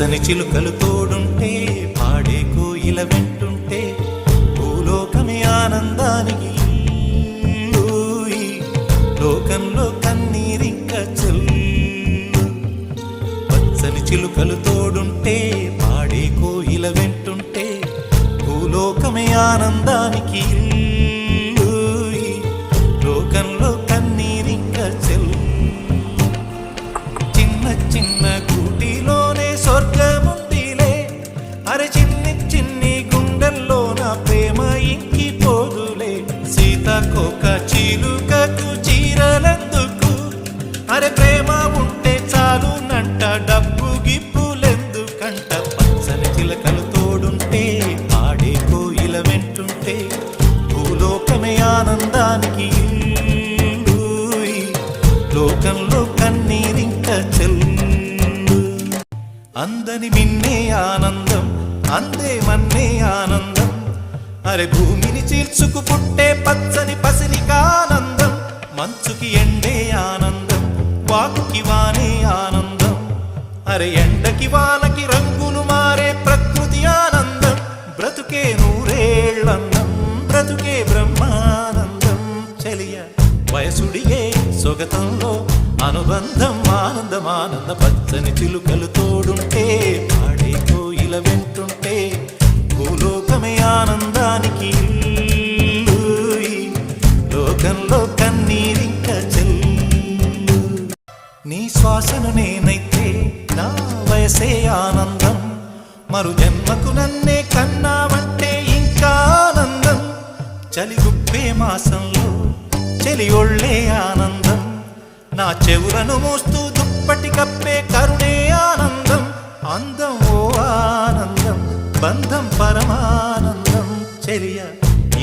పచ్చని చిలుకలు తోడుంటే పాడే కోయిల వెంటుంటే భూలోకమే ఆనందానికి లోకంలో కన్నీరింక చెల్లు. పచ్చని చిలుకలు తోడుంటే పాడే కోయిల వెంటుంటే భూలోకమే ఆనందానికి లోకంలో కన్నీరింక చెల్లు. చిన్న చిన్న కూటిలోనే స్వర్గముందిలే, అరే చిన్ని చిన్ని గుండెల్లో నా ప్రేమ ఇంకిపోదులే. సీతాకోక చిలుకకు చీరలెందుకు, అరే ప్రేమ ఉంటే చాలునంట డబ్బు గిప్పులెందుకంట. పచ్చని చిలకలు తోడుంటే పాడే కోయిల వెంటుంటే భూలోకమే ఆనందానికి లోకంలో కన్నీరింక చెల్లు. అందని మిన్నే ఆనందం, అందే మన్నే ఆనందం, అరే భూమిని చీల్చుకు పుట్టే పచ్చని పసిలికానందం. మంచుకి ఎండే ఆనందం, వాకుకి వానే ఆనందం, అరే ఎండకి వానకి రంగులు మారే ప్రకృతి ఆనందం. బ్రతుకే నూరేళ్ళందం, బ్రతుకే బ్రహ్మానందం. చెలియ వయసుడిగే సొగతంలో అనుబంధం ఆనందమానంద. పచ్చని చిలుకలు తోడుంటే పాడే కోయిల వెంటుంటే భూలోకమే ఆనందానికి లోకంలో కన్నీరింక చెల్లు. నీ శ్వాసను నేనైతే నా వయసే ఆనందం, మరు జన్మకు నన్నే కన్నావంటే ఇంకా ఆనందం. చలిగుప్పే మాసంలో చెలి ఒళ్ళే ఆనందం, నా చెవులను మోస్తూ దుప్పటి కప్పే కరుణే ఆనందం. అందం ఓ ఆనందం, బంధం పరమానందం. చెలియ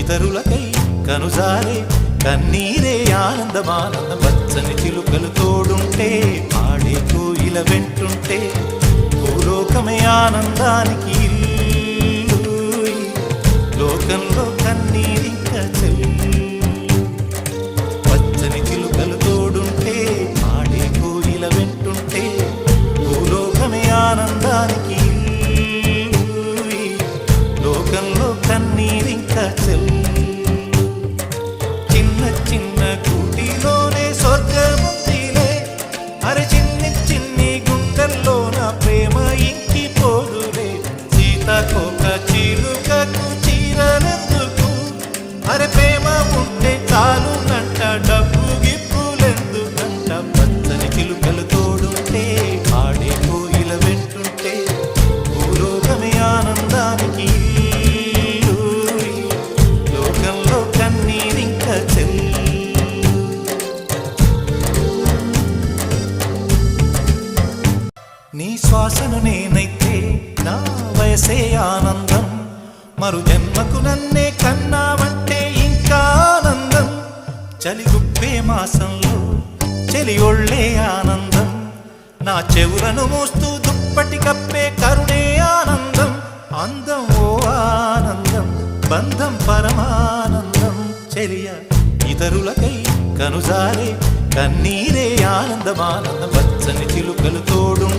ఇతరులకై కనుజారే కన్నీరే ఆనందమానందం. పచ్చని చిలుకలు తోడుంటే పాడే కోయిల వెంటుంటే భూలోకమే ఆనందానికి లోకంలో కన్నీరింక చెల్లు. పచ్చని చిలుకలు తోడుంటే పాడే కోయిల వెంటుంటే భూలోకమే ఆనందానికి లోకంలో కన్నీరింక చెల్లు. చిన్న చిన్న కూటిలోనే స్వర్గముందిలే, అరే చిన్ని చిన్ని గుండెల్లో నా ప్రేమ ఇంకిపోదులే. సీతాకోక చిలుకకు చీరలెందుకు, అరే ప్రేమ ఉంటే చాలునంట డబ్బు గిప్పులెందుకంట. పచ్చని చిలుకలు తోడుంటే పాడే కోయిల వెంటుంటే భూలోకమే ఆనందానికి లోకంలో కన్నీరింక చెల్లు. నీ శ్వాసను నేనైతే నా వయసే ఆనందం, మరు జన్మకు నన్నే కన్నావంటే ఇంకా ఆనందం. చలిగుప్పే మాసంలో చెలి ఒళ్ళే ఆనందం, నా చెవులను మోస్తూ దుప్పటి కప్పే కరుణే ఆనందం. అందం ఓ ఆనందం, బంధం పరమానందం. చెలియ ఇతరులకై కనుజారే కన్నీరే ఆనందమానందం. పచ్చని చిలుకలు తోడు